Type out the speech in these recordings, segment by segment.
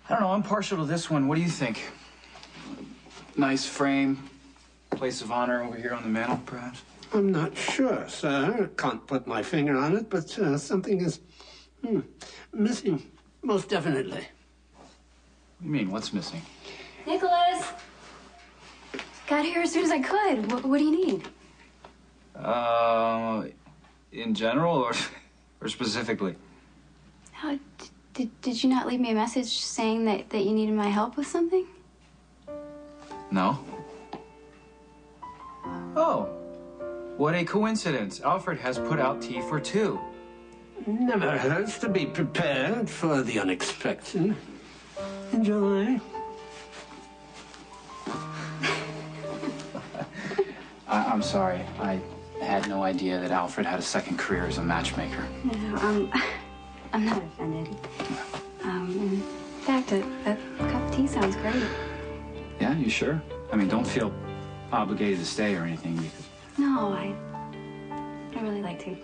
I don't know, I'm partial to this one. What do you think? Nice frame, place of honor over here on the mantel, perhaps? I'm not sure, sir. Can't put my finger on it, but something is missing, most definitely. What do you mean, what's missing? Nicholas! Got here as soon as I could. What do you need? In general or specifically? How, did you not leave me a message saying that you needed my help with something? No. Oh, what a coincidence. Alfred has put out tea for two. Never hurts to be prepared for the unexpected. Enjoy. I'm sorry. I had no idea that Alfred had a second career as a matchmaker. No, I'm not offended. In fact, a cup of tea sounds great. Yeah, you sure? I mean, don't feel obligated to stay or anything because... No, I really like to.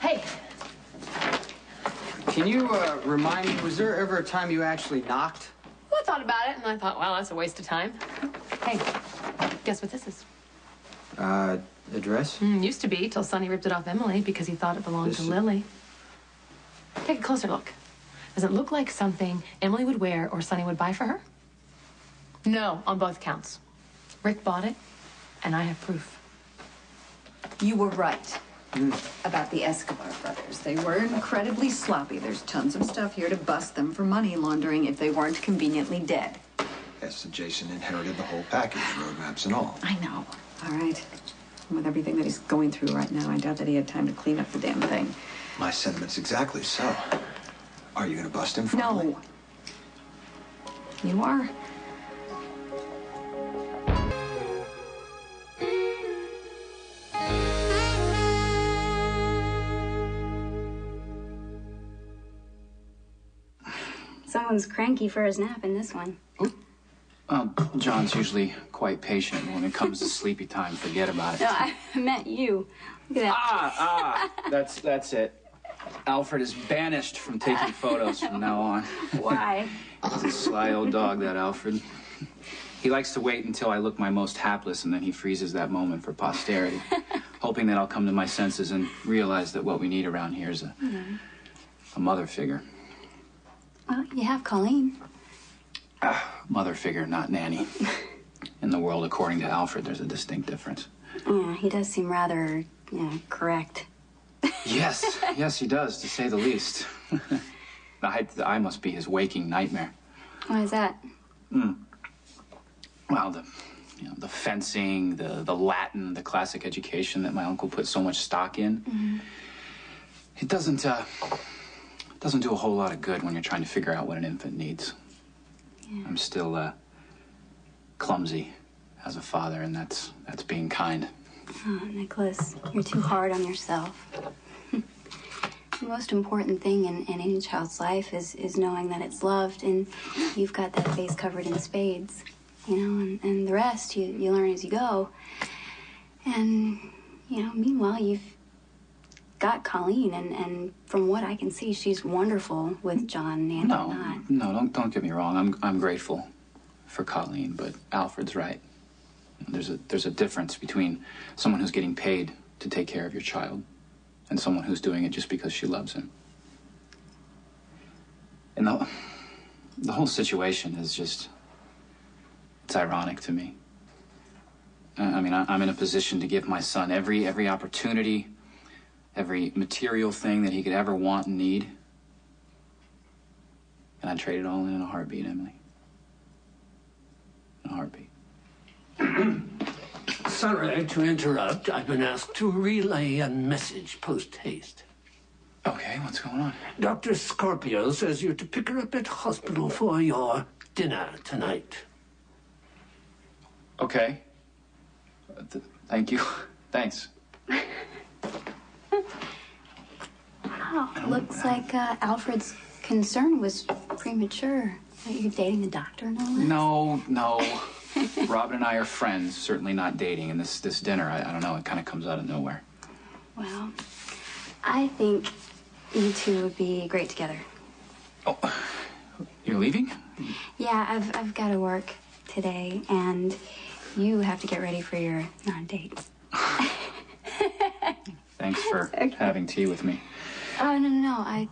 Hey! Can you remind me, was there ever a time you actually knocked? Well, I thought about it, and I thought, well, that's a waste of time. Hey, guess what this is? Address? Used to be, till Sonny ripped it off Emily because he thought it belonged to Lily. Take a closer look. Does it look like something Emily would wear or Sonny would buy for her? No, on both counts. Rick bought it, and I have proof. You were right about the Escobar brothers. They were incredibly sloppy. There's tons of stuff here to bust them for money laundering if they weren't conveniently dead. Yes, so Jason inherited the whole package, roadmaps and all. I know. All right. With everything that he's going through right now, I doubt that he had time to clean up the damn thing. My sentiments exactly so. Are you going to bust him for money? No. You are. Someone's cranky for his nap in this one. John's usually quite patient. When it comes to sleepy time, forget about it. No, I meant you. Look at that. That's it. Alfred is banished from taking photos from now on. Why? He's a sly old dog, that Alfred. He likes to wait until I look my most hapless, and then he freezes that moment for posterity, hoping that I'll come to my senses and realize that what we need around here is a mother figure. Well, you have Colleen. Mother figure, not nanny. In the world, according to Alfred, there's a distinct difference. Yeah, he does seem rather, correct. Yes, he does, to say the least. I must be his waking nightmare. Why is that? Well, the fencing, the Latin, the classic education that my uncle put so much stock in. It doesn't do a whole lot of good when you're trying to figure out what an infant needs. Yeah. I'm still clumsy as a father, and that's being kind. Oh, Nicholas, you're too hard on yourself. The most important thing in any child's life is knowing that it's loved, and you've got that face covered in spades, and the rest you learn as you go. And, meanwhile, you've got Colleen, and from what I can see, she's wonderful with John and not. No, don't get me wrong. I'm grateful for Colleen, but Alfred's right. There's a difference between someone who's getting paid to take care of your child and someone who's doing it just because she loves him. And the whole situation is just, it's ironic to me. I mean, I'm in a position to give my son every opportunity, every material thing that he could ever want and need. And I'd trade it all in a heartbeat, Emily. In a heartbeat. Sorry to interrupt. I've been asked to relay a message post-haste. Okay, what's going on? Dr. Scorpio says you're to pick her up at hospital for your dinner tonight. Okay. Thank you. Thanks. Wow, looks like Alfred's concern was premature. You're dating a doctor, no less? No. Robin and I are friends, certainly not dating. And this dinner, I don't know, it kind of comes out of nowhere. Well, I think you two would be great together. Oh, you're leaving? Yeah, I've got to work today, and you have to get ready for your non-date. Thanks for having tea with me. Oh, no. I'd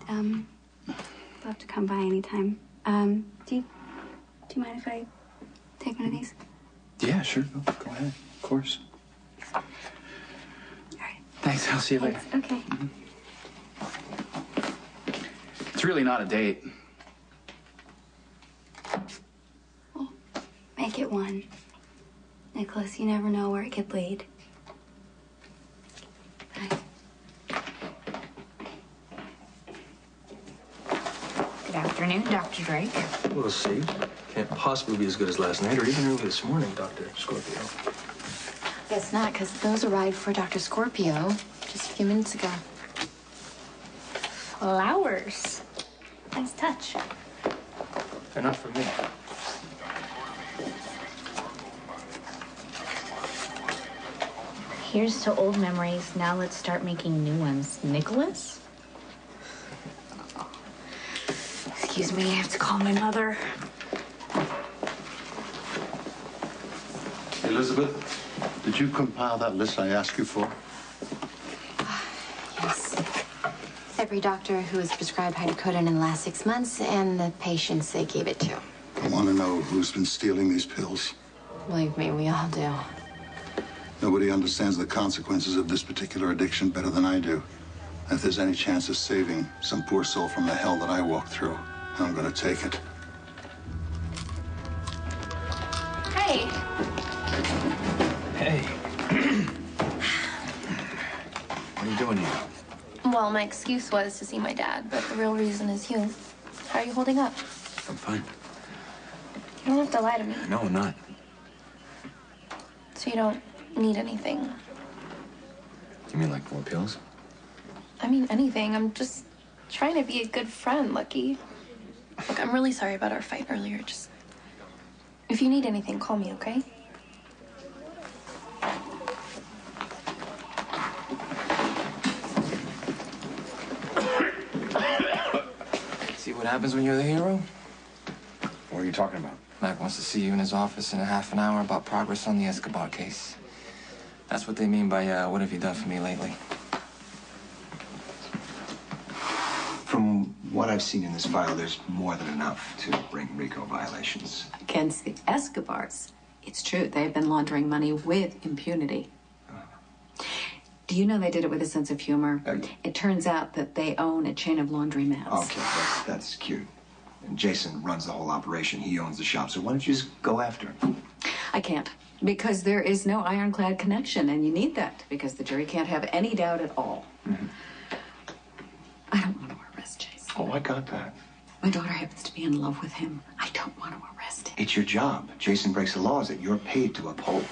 love to come by anytime. Do you mind if I take one of these? Yeah, sure. Go ahead. Of course. All right. Thanks. I'll see you later. Thanks. Okay. It's really not a date. Well, make it one. Nicholas, you never know where it could lead. Bye. Good afternoon, Dr. Drake. We'll see. Can't possibly be as good as last night or even early this morning, Dr. Scorpio. Guess not, because those arrived for Dr. Scorpio just a few minutes ago. Flowers. Nice touch. They're not for me. Here's to old memories. Now let's start making new ones. Nicholas? Excuse me, I have to call my mother. Elizabeth, did you compile that list I asked you for? Yes. Every doctor who has prescribed hydrocodone in the last 6 months and the patients they gave it to. I want to know who's been stealing these pills. Believe me, we all do. Nobody understands the consequences of this particular addiction better than I do. And if there's any chance of saving some poor soul from the hell that I walked through, I'm going to take it. Hey. Hey. What are you doing here? Well, my excuse was to see my dad, but the real reason is you. How are you holding up? I'm fine. You don't have to lie to me. No, I'm not. So you don't need anything. You mean like more pills? I mean anything. I'm just trying to be a good friend, Lucky. Look, I'm really sorry about our fight earlier. Just, if you need anything, call me, okay? See what happens when you're the hero? What are you talking about? Mac wants to see you in his office in a half an hour about progress on the Escobar case. That's what they mean by, what have you done for me lately? From what I've seen in this file, there's more than enough to bring RICO violations. Against the Escobars, it's true. They've been laundering money with impunity. Do you know they did it with a sense of humor? It turns out that they own a chain of laundromats. Okay, that's cute. And Jason runs the whole operation. He owns the shop. So why don't you just go after him? I can't, because there is no ironclad connection, and you need that, because the jury can't have any doubt at all. Mm-hmm. I don't want to arrest Jason. Oh, I got that. My daughter happens to be in love with him. I don't want to arrest him. It's your job. Jason breaks the laws that you're paid to uphold.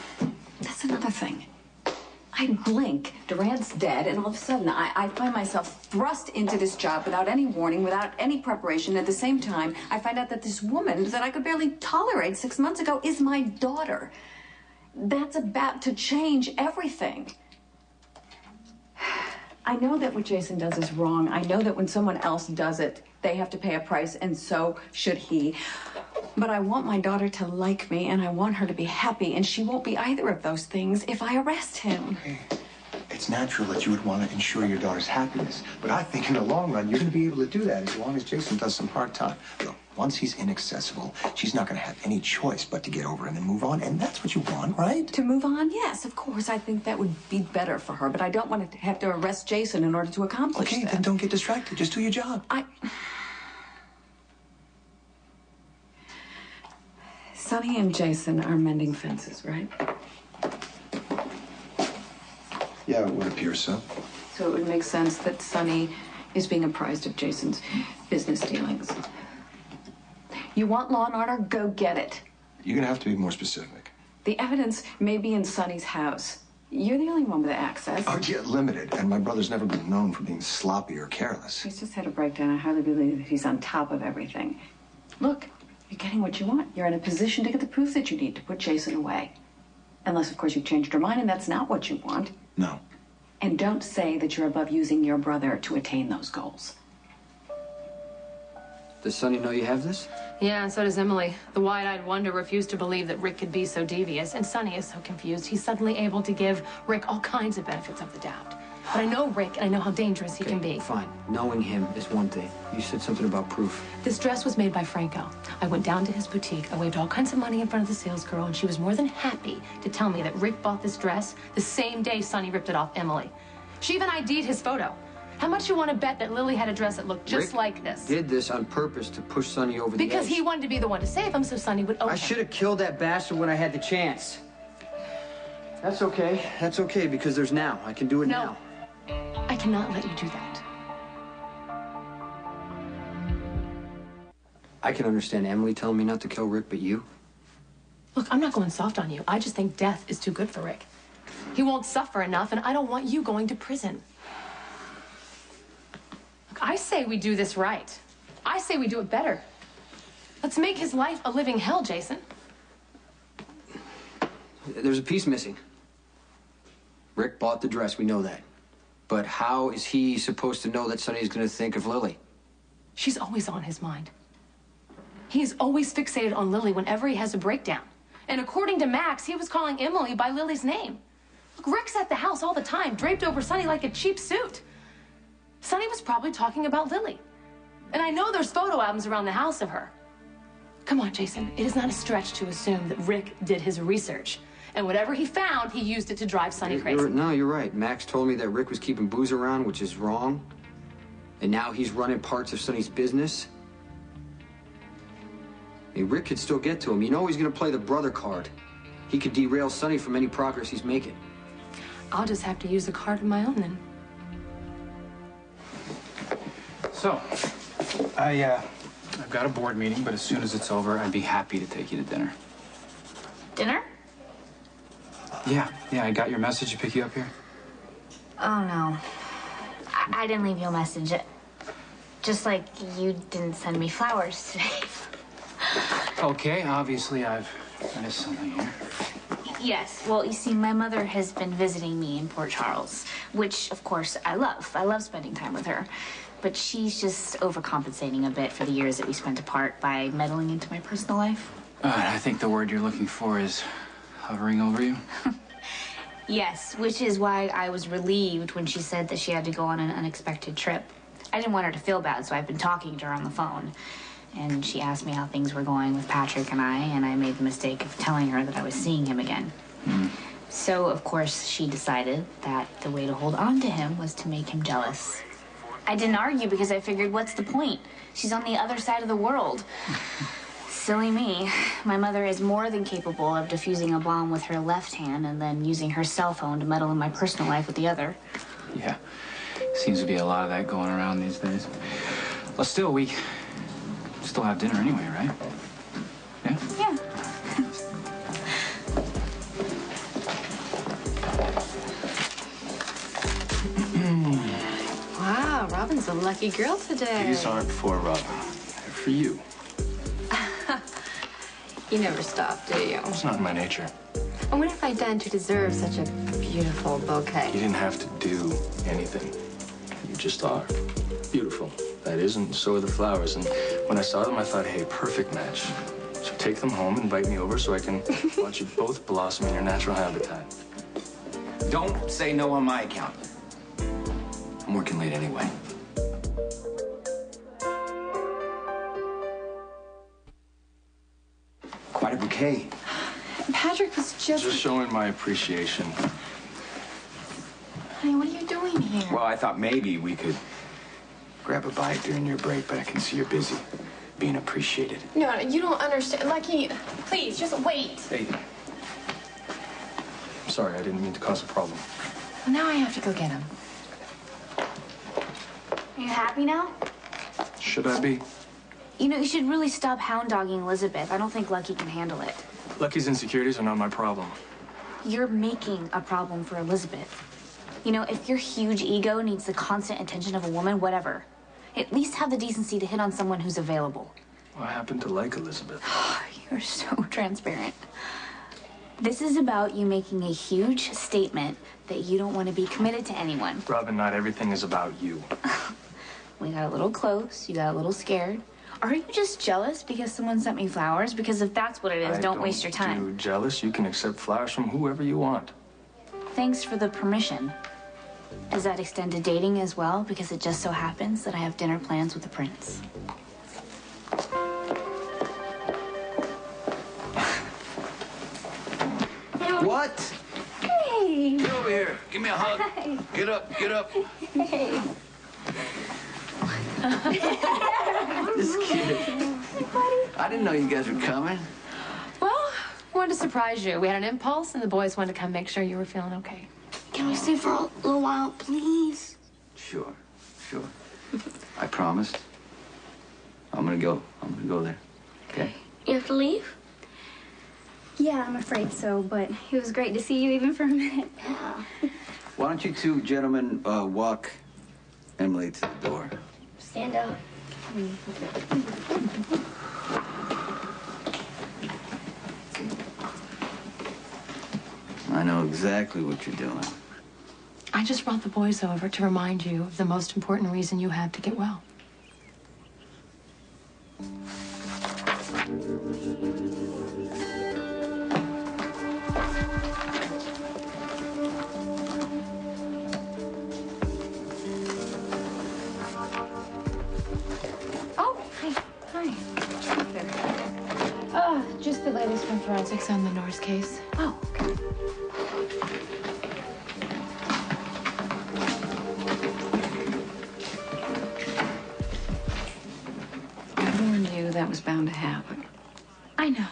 That's another thing. I blink, Durant's dead, and all of a sudden I find myself thrust into this job without any warning, without any preparation. At the same time, I find out that this woman that I could barely tolerate 6 months ago is my daughter. That's about to change everything. I know that what Jason does is wrong. I know that when someone else does it, they have to pay a price, and so should he. But I want my daughter to like me, and I want her to be happy, and she won't be either of those things if I arrest him. Okay. It's natural that you would want to ensure your daughter's happiness. But I think in the long run, you're going to be able to do that as long as Jason does some hard time. Look, once he's inaccessible, she's not going to have any choice but to get over him and move on. And that's what you want, right? To move on? Yes, of course. I think that would be better for her. But I don't want to have to arrest Jason in order to accomplish that. Okay, then don't get distracted. Just do your job. Sonny and Jason are mending fences, right? Yeah, it would appear so. So it would make sense that Sonny is being apprised of Jason's business dealings. You want law and order? Go get it. You're going to have to be more specific. The evidence may be in Sonny's house. You're the only one with access. Oh, yeah, limited. And my brother's never been known for being sloppy or careless. He's just had a breakdown. I hardly believe that he's on top of everything. Look, you're getting what you want. You're in a position to get the proof that you need to put Jason away. Unless, of course, you've changed your mind and that's not what you want. No. And don't say that you're above using your brother to attain those goals. Does Sonny know you have this? Yeah, and so does Emily. The wide-eyed wonder refused to believe that Rick could be so devious, and Sonny is so confused. He's suddenly able to give Rick all kinds of benefits of the doubt. But I know Rick, and I know how dangerous he can be. Fine. Knowing him is one thing. You said something about proof. This dress was made by Franco. I went down to his boutique. I waved all kinds of money in front of the sales girl, and she was more than happy to tell me that Rick bought this dress the same day Sonny ripped it off Emily. She even ID'd his photo. How much you want to bet that Lily had a dress that looked just like this? Did this on purpose to push Sonny over the edge. Because he wanted to be the one to save him, so Sonny would owe him. I should have killed that bastard when I had the chance. That's okay. That's okay, because there's now. I can do it now. I cannot let you do that. I can understand Emily telling me not to kill Rick, but you? Look, I'm not going soft on you. I just think death is too good for Rick. He won't suffer enough, and I don't want you going to prison. Look, I say we do this right. I say we do it better. Let's make his life a living hell, Jason. There's a piece missing. Rick bought the dress, we know that. But how is he supposed to know that Sonny's going to think of Lily? She's always on his mind. He's always fixated on Lily whenever he has a breakdown. And according to Max, he was calling Emily by Lily's name. Look, Rick's at the house all the time, draped over Sonny like a cheap suit. Sonny was probably talking about Lily. And I know there's photo albums around the house of her. Come on, Jason. It is not a stretch to assume that Rick did his research. And whatever he found, he used it to drive Sonny crazy. No, you're right. Max told me that Rick was keeping booze around, which is wrong. And now he's running parts of Sonny's business. I mean, Rick could still get to him. You know he's going to play the brother card. He could derail Sonny from any progress he's making. I'll just have to use a card of my own then. So, I've got a board meeting, but as soon as it's over, I'd be happy to take you to dinner. Dinner? Yeah, I got your message to pick you up here. Oh, no. I didn't leave you a message. Just like you didn't send me flowers today. Okay, obviously I've missed something here. Yes, well, you see, my mother has been visiting me in Port Charles, which, of course, I love. I love spending time with her. But she's just overcompensating a bit for the years that we spent apart by meddling into my personal life. I think the word you're looking for is hovering over you. Yes, which is why I was relieved when she said that she had to go on an unexpected trip. I didn't want her to feel bad, so I've been talking to her on the phone. And she asked me how things were going with Patrick and I made the mistake of telling her that I was seeing him again. So, of course, she decided that the way to hold on to him was to make him jealous. I didn't argue because I figured, what's the point? She's on the other side of the world. Silly me. My mother is more than capable of defusing a bomb with her left hand and then using her cell phone to meddle in my personal life with the other. Yeah, seems to be a lot of that going around these days. But still, we still have dinner anyway, right? Yeah? Yeah. Wow, Robin's a lucky girl today. These aren't for Robin. They're for you. You never stop, do you? It's not in my nature. And what have I done to deserve such a beautiful bouquet? You didn't have to do anything. You just are. Beautiful. That is, and so are the flowers. And when I saw them, I thought, hey, perfect match. So take them home, invite me over so I can watch you both blossom in your natural habitat. Don't say no on my account. I'm working late anyway. Quite a bouquet. Patrick was just showing my appreciation. Honey, what are you doing here? Well, I thought maybe we could grab a bite during your break, but I can see you're busy. Being appreciated. No, you don't understand. Lucky, please, just wait. Hey. I'm sorry, I didn't mean to cause a problem. Well, now I have to go get him. Are you happy now? Should I be? You know, you should really stop hound-dogging Elizabeth. I don't think Lucky can handle it. Lucky's insecurities are not my problem. You're making a problem for Elizabeth. You know, if your huge ego needs the constant attention of a woman, whatever. At least have the decency to hit on someone who's available. Well, I happen to like Elizabeth. You're so transparent. This is about you making a huge statement that you don't want to be committed to anyone. Robin, not everything is about you. We got a little close. You got a little scared. Are you just jealous because someone sent me flowers? Because if that's what it is, don't waste your time. You're jealous. You can accept flowers from whoever you want. Thanks for the permission. Does that extend to dating as well? Because it just so happens that I have dinner plans with the prince. What? Hey! Get over here. Give me a hug. Hi. Get up, get up. Hey. This kid. I didn't know you guys were coming. Well, we wanted to surprise you. We had an impulse, and the boys wanted to come make sure you were feeling okay. Can we stay for a little while, please? Sure, sure. I promised. I'm gonna go there. Okay? You have to leave? Yeah, I'm afraid so, but it was great to see you even for a minute. Why don't you two gentlemen walk Emily to the door? Stand up. I know exactly what you're doing. I just brought the boys over to remind you of the most important reason you have to get well. Oh, hi. Hi. Just the latest from forensics on the Norse case. Oh, okay. I warned you that was bound to happen. I know.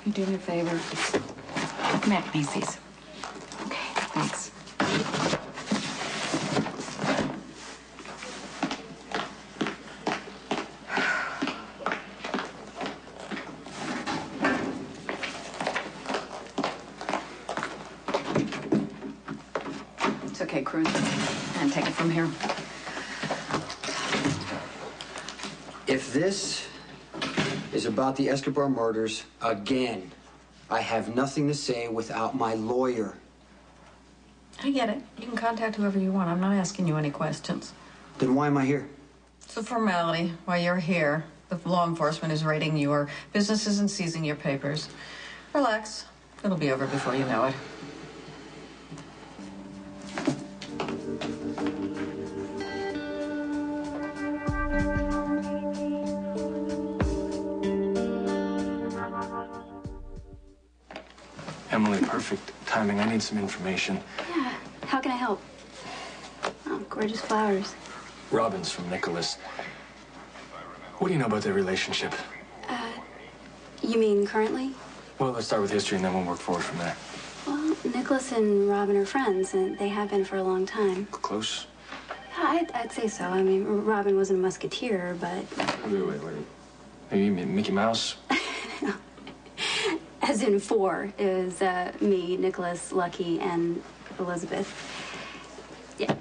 You do me a favor. Come at Macy's. Okay, thanks. It's okay, Cruz. And take it from here. If this is about the Escobar murders again, I have nothing to say without my lawyer. I get it. You can contact whoever you want. I'm not asking you any questions. Then why am I here? It's a formality. While you're here, the law enforcement is raiding your businesses and seizing your papers. Relax. It'll be over before you know it. Emily, perfect timing. I need some information. Yeah, how can I help? Oh, gorgeous flowers. Robin's from Nicholas. What do you know about their relationship? You mean currently? Well, let's start with history and then we'll work forward from there. Well, Nicholas and Robin are friends, and they have been for a long time. Close? I'd say so. I mean, Robin wasn't a musketeer, but... Wait. Maybe you mean Mickey Mouse? As in four is me, Nicholas, Lucky, and Elizabeth. Yeah.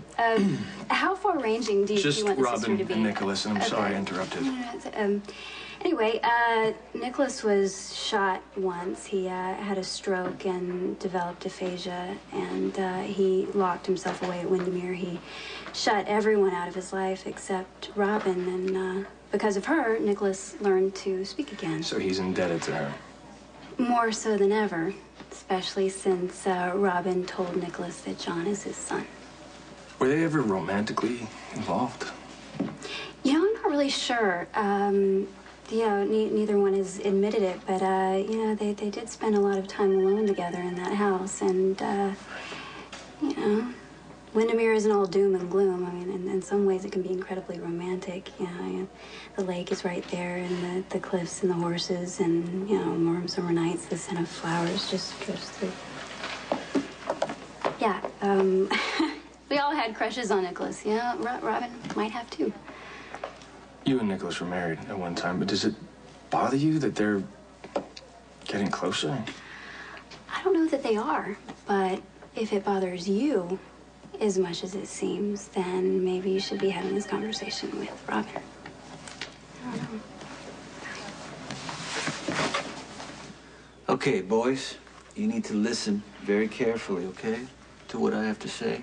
How far-ranging do you want this history to be? Just Robin and Nicholas, and I'm sorry I interrupted. Anyway, Nicholas was shot once. He had a stroke and developed aphasia, and he locked himself away at Windermere. He shut everyone out of his life except Robin, and because of her, Nicholas learned to speak again. So he's indebted to her. More so than ever, especially since Robin told Nicholas that John is his son. Were they ever romantically involved? You know, I'm not really sure. Neither one has admitted it, but, they did spend a lot of time alone together in that house, and, Windermere isn't all doom and gloom. I mean, in some ways it can be incredibly romantic. The lake is right there, and the cliffs and the horses, and, warm summer nights, the scent of flowers just drifts through. Yeah, we all had crushes on Nicholas. Yeah, Robin might have too. You and Nicholas were married at one time, but does it bother you that they're getting closer? I don't know that they are, but if it bothers you as much as it seems, then maybe you should be having this conversation with Robin. I don't know. Okay, boys, you need to listen very carefully, okay, to what I have to say.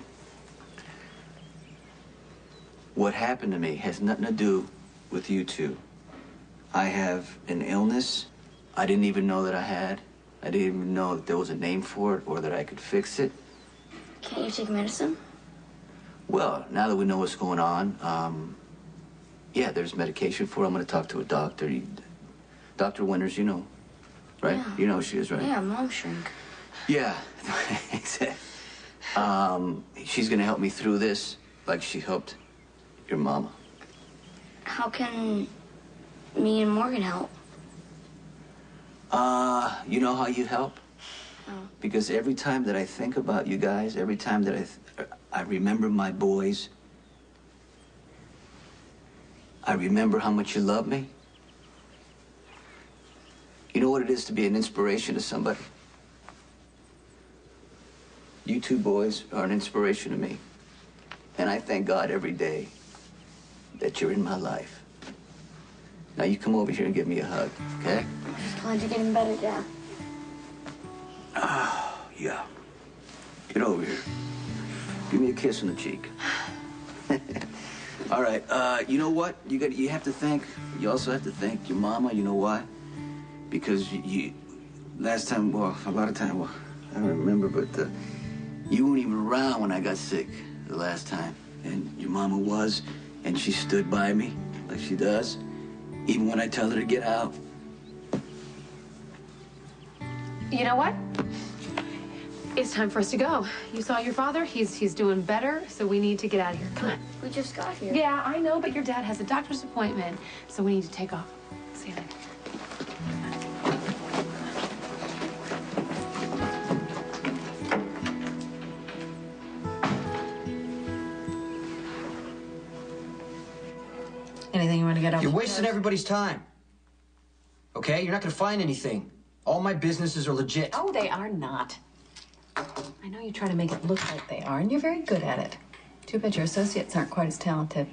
What happened to me has nothing to do with you two. I have an illness I didn't even know that I had. I didn't even know that there was a name for it or that I could fix it. Can't you take medicine? Well, now that we know what's going on, yeah, there's medication for it. I'm going to talk to a doctor. Dr. Winters, you know, right? Yeah. You know who she is, right? Yeah, mom shrink. Yeah, exactly. She's going to help me through this like she helped your mama. How can me and Morgan help? You know how you help? Oh. Because every time that I think about you guys, every time that I remember my boys, I remember how much you love me. You know what it is to be an inspiration to somebody? You two boys are an inspiration to me. And I thank God every day that you're in my life. Now you come over here and give me a hug, okay? I'm just glad you're getting better, Dad. Oh, yeah. Get over here. Give me a kiss on the cheek. All right, you know what? You have to thank, you also have to thank your mama. You know why? Because last time, well, a lot of time, well, I don't remember, but you weren't even around when I got sick the last time. And your mama was, and she stood by me like she does, even when I tell her to get out. You know what? It's time for us to go. You saw your father. He's doing better, so we need to get out of here. Come on. We just got here. Yeah, I know, but your dad has a doctor's appointment, so we need to take off. See you later. Anything you want to get off? You're wasting everybody's time. Okay? You're not gonna find anything. All my businesses are legit. Oh, they are not. I know you try to make it look like they are, and you're very good at it. Too bad your associates aren't quite as talented.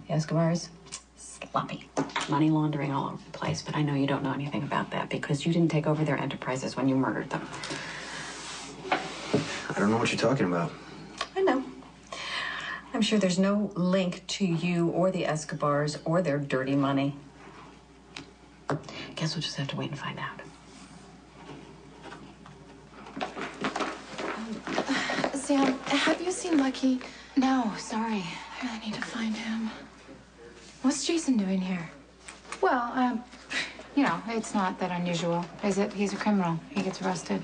The Escobars, sloppy. Money laundering all over the place, but I know you don't know anything about that because you didn't take over their enterprises when you murdered them. I don't know what you're talking about. I know. I'm sure there's no link to you or the Escobars or their dirty money. Guess we'll just have to wait and find out. Sam, have you seen Lucky? No, sorry. I really need to find him. What's Jason doing here? Well, you know, it's not that unusual, is it? He's a criminal. He gets arrested.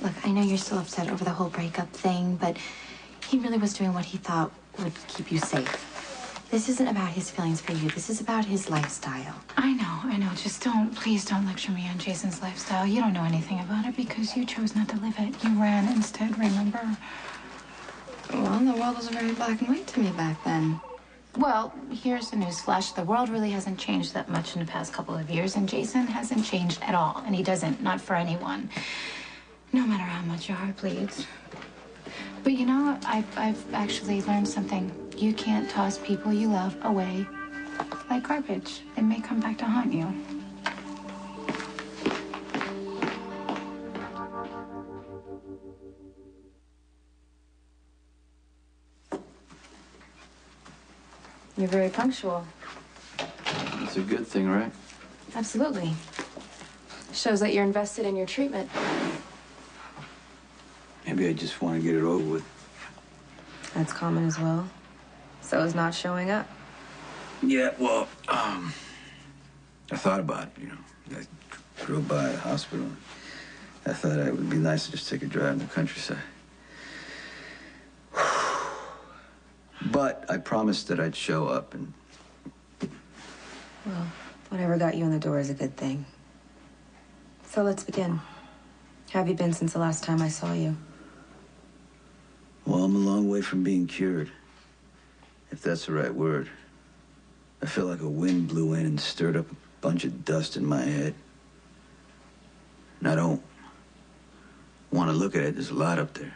Look, I know you're still upset over the whole breakup thing, but he really was doing what he thought would keep you safe. This isn't about his feelings for you. This is about his lifestyle. I know. Just please don't lecture me on Jason's lifestyle. You don't know anything about it because you chose not to live it. You ran instead, remember? Well, the world was very black and white to me back then. Well, here's the newsflash. The world really hasn't changed that much in the past couple of years, and Jason hasn't changed at all, and he doesn't, not for anyone. No matter how much your heart bleeds. But you know, I've actually learned something. You can't toss people you love away like garbage. It may come back to haunt you. You're very punctual. It's a good thing, right? Absolutely. Shows that you're invested in your treatment. Maybe I just want to get it over with. That's common as well. So is not showing up. Yeah, well, I thought about it, you know. I drove by the hospital. I thought it would be nice to just take a drive in the countryside. But I promised that I'd show up and... Well, whatever got you in the door is a good thing. So let's begin. How have you been since the last time I saw you? Well, I'm a long way from being cured, if that's the right word. I feel like a wind blew in and stirred up a bunch of dust in my head. And I don't want to look at it. There's a lot up there.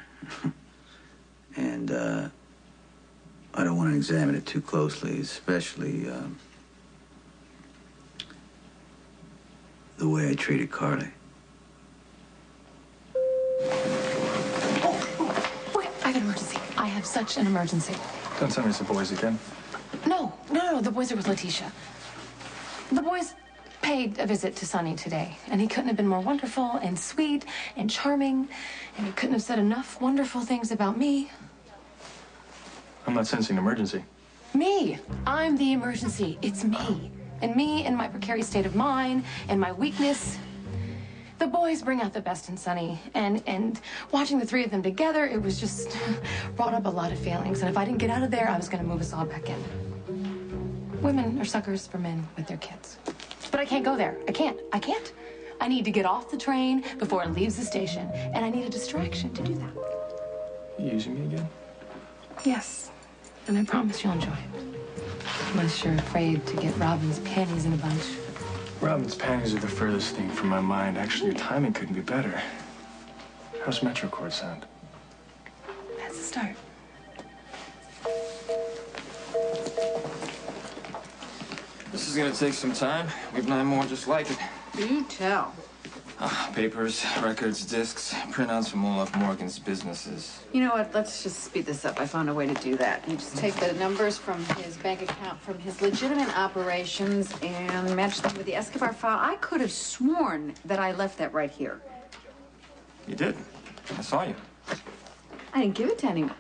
And, I don't want to examine it too closely, especially, the way I treated Carly. Wait, I have an emergency. I have such an emergency. Don't tell me it's the boys again. No, the boys are with Letitia. The boys paid a visit to Sonny today, and he couldn't have been more wonderful and sweet and charming, and he couldn't have said enough wonderful things about me. I'm not sensing an emergency. Me. I'm the emergency. It's me. And me and my precarious state of mind and my weakness. The boys bring out the best in Sonny, and watching the three of them together, it was just brought up a lot of feelings. And if I didn't get out of there, I was going to move us all back in. Women are suckers for men with their kids. But I can't go there. I can't. I need to get off the train before it leaves the station, and I need a distraction to do that. You using me again? Yes, and I promise you'll enjoy it. Unless you're afraid to get Robin's panties in a bunch. Robin's panties are the furthest thing from my mind. Actually, your timing couldn't be better. How's MetroCord sound? That's the start. This is gonna take some time. We've 9 more just like it. You tell. Papers, records, discs, printouts from all of Morgan's businesses. You know what? Let's just speed this up. I found a way to do that. You just take the numbers from his bank account, from his legitimate operations, and match them with the Escobar file. I could have sworn that I left that right here. You did. I saw you. I didn't give it to anyone.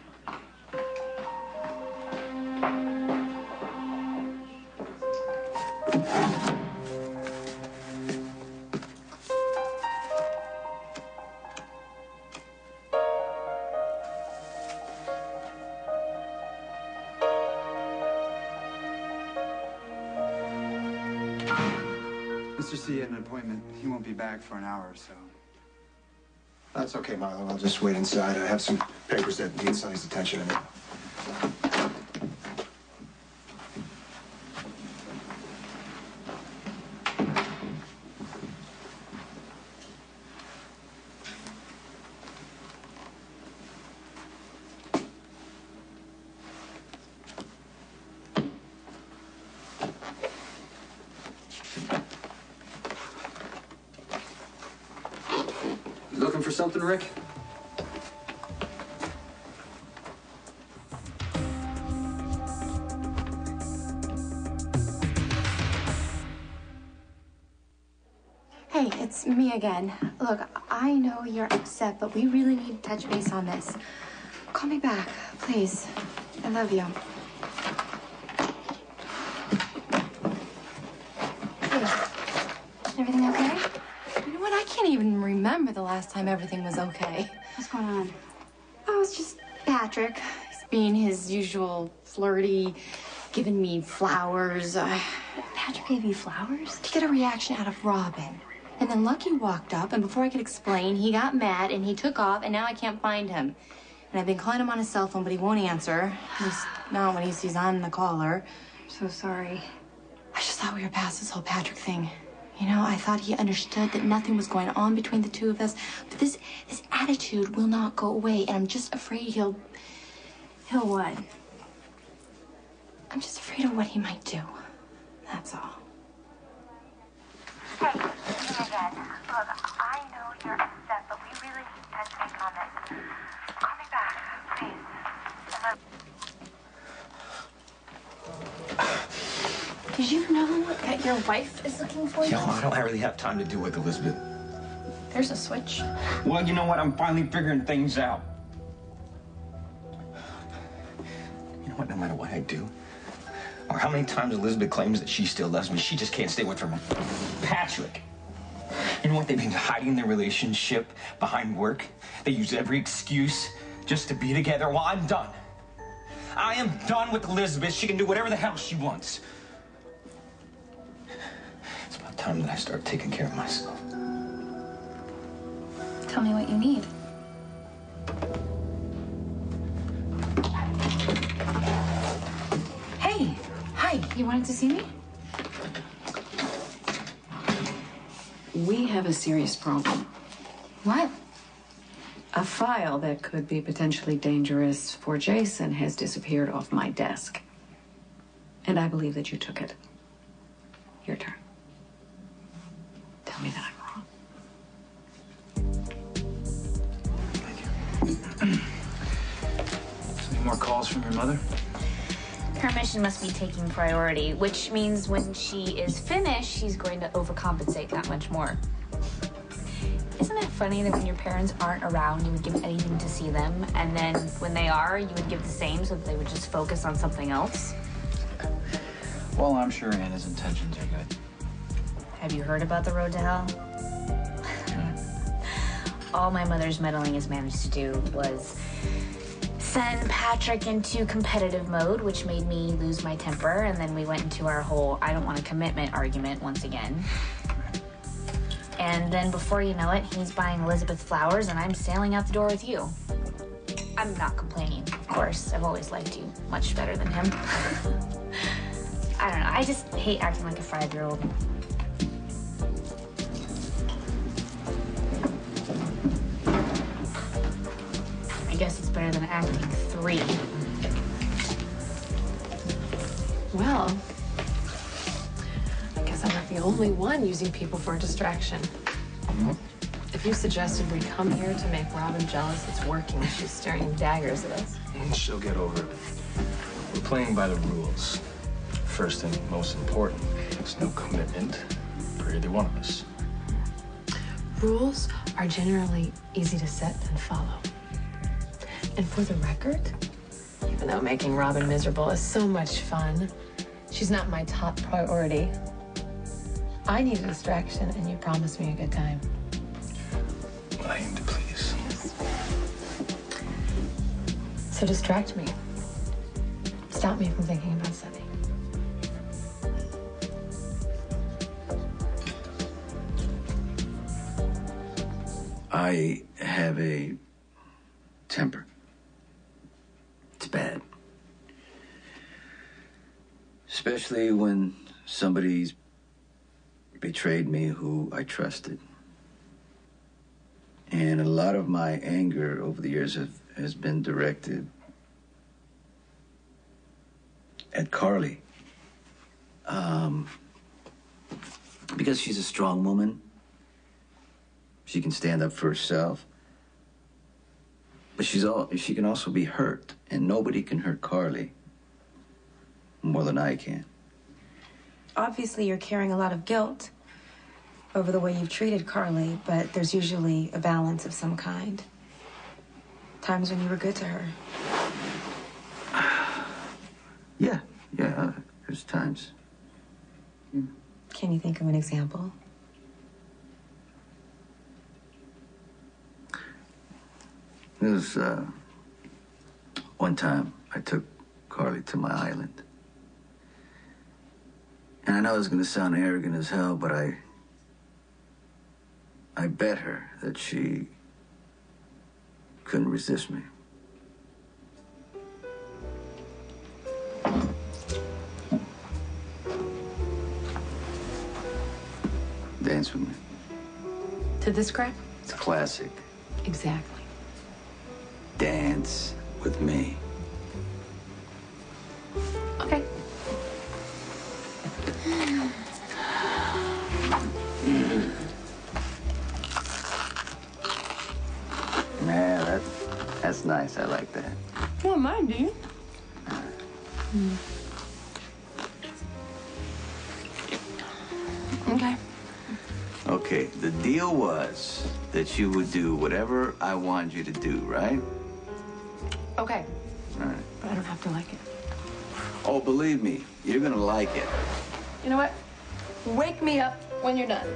Mr. C had an appointment. He won't be back for an hour or so. That's okay, Marlon. I'll just wait inside. I have some papers that need Sonny's attention in it. Looking for something, Rick? Hey, it's me again. Look, I know you're upset, but we really need to touch base on this. Call me back, please. I love you. Hey, everything okay? You know what? I can't even remember the last time everything was okay. What's going on? Oh, it's just Patrick. He's being his usual flirty, giving me flowers. Patrick gave you flowers? To get a reaction out of Robin. And then Lucky walked up, and before I could explain, he got mad, and he took off, and now I can't find him. And I've been calling him on his cell phone, but he won't answer. At least not when he sees I'm the caller. I'm so sorry. I just thought we were past this whole Patrick thing. You know, I thought he understood that nothing was going on between the two of us. But this attitude will not go away, and I'm just afraid he'll... He'll what? I'm just afraid of what he might do. That's all. Hey, it's me again. Look, I know you're upset, but we really need to touch base on this. Call me back, please. Did you know that your wife is looking for you? Yo, I don't really have time to deal with Elizabeth. There's a switch. Well, you know what? I'm finally figuring things out. You know what? No matter what I do, or how many times Elizabeth claims that she still loves me, she just can't stay with her Patrick. You know what? They've been hiding their relationship behind work. They use every excuse just to be together. Well, I'm done. I am done with Elizabeth. She can do whatever the hell she wants. It's about time that I start taking care of myself. Tell me what you need. Hey, hi. You wanted to see me? We have a serious problem. What? A file that could be potentially dangerous for Jason has disappeared off my desk. And I believe that you took it. Your turn. Tell me the Any more calls from your mother? Her mission must be taking priority, which means when she is finished, she's going to overcompensate that much more. Isn't it funny that when your parents aren't around, you would give anything to see them, and then when they are, you would give the same so that they would just focus on something else? Well, I'm sure Anna's intentions are good. Have you heard about the road to hell? All my mother's meddling has managed to do was send Patrick into competitive mode, which made me lose my temper, and then we went into our whole I don't want a commitment argument once again. And then before you know it, he's buying Elizabeth flowers and I'm sailing out the door with you. I'm not complaining, of course. I've always liked you much better than him. I don't know, I just hate acting like a 5-year-old. I guess it's better than acting 3. Well, I guess I'm not the only one using people for a distraction. If you suggested we come here to make Robin jealous, it's working. She's staring daggers at us. She'll get over it. We're playing by the rules. First and most important, there's no commitment for either one of us. Rules are generally easy to set and follow. And for the record, even though making Robin miserable is so much fun, she's not my top priority. I need a distraction, and you promised me a good time. I aim to please. Yes. So distract me. Stop me from thinking about Sunny. I have a temper. It's bad. Especially when somebody's betrayed me who I trusted. And a lot of my anger over the years has been directed at Carly. Because she's a strong woman. She can stand up for herself. But she can also be hurt, and nobody can hurt Carly more than I can. Obviously, you're carrying a lot of guilt over the way you've treated Carly, but there's usually a balance of some kind. Times when you were good to her. Yeah, there's times. Can you think of an example? There was one time I took Carly to my island. And I know it's gonna sound arrogant as hell, but I bet her that she couldn't resist me. Dance with me. To this crap? It's a classic. Exactly. Dance with me. Okay. Man, that's nice. I like that. You don't mind, do you? Okay. Okay, the deal was that you would do whatever I wanted you to do, right? Okay. All right. But I don't have to like it. Oh, believe me, you're gonna like it. You know what? Wake me up when you're done.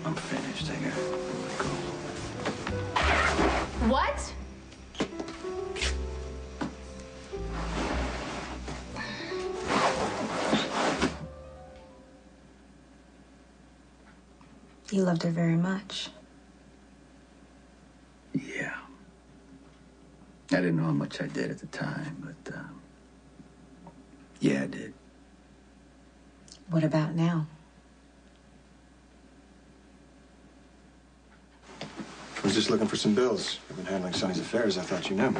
I'm finished. I gotta go. What? You loved her very much. Yeah. I didn't know how much I did at the time, but, yeah, I did. What about now? I was just looking for some bills. You've been handling Sonny's affairs. I thought you knew.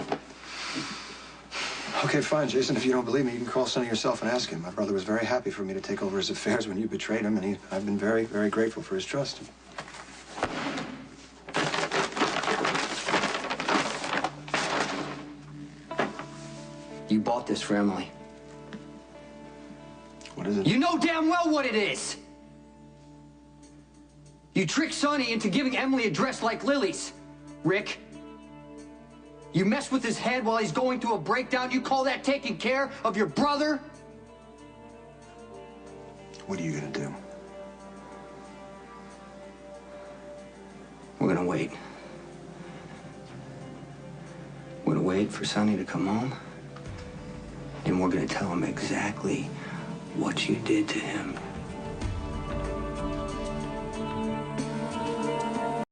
Okay, fine, Jason. If you don't believe me, you can call Sonny yourself and ask him. My brother was very happy for me to take over his affairs when you betrayed him, and I've been very, very grateful for his trust. You bought this for Emily. What is it? You know damn well what it is! You tricked Sonny into giving Emily a dress like Lily's. Rick, you mess with his head while he's going through a breakdown. You call that taking care of your brother? What are you gonna do? We're gonna wait. We're gonna wait for Sonny to come home. And we're gonna tell him exactly what you did to him.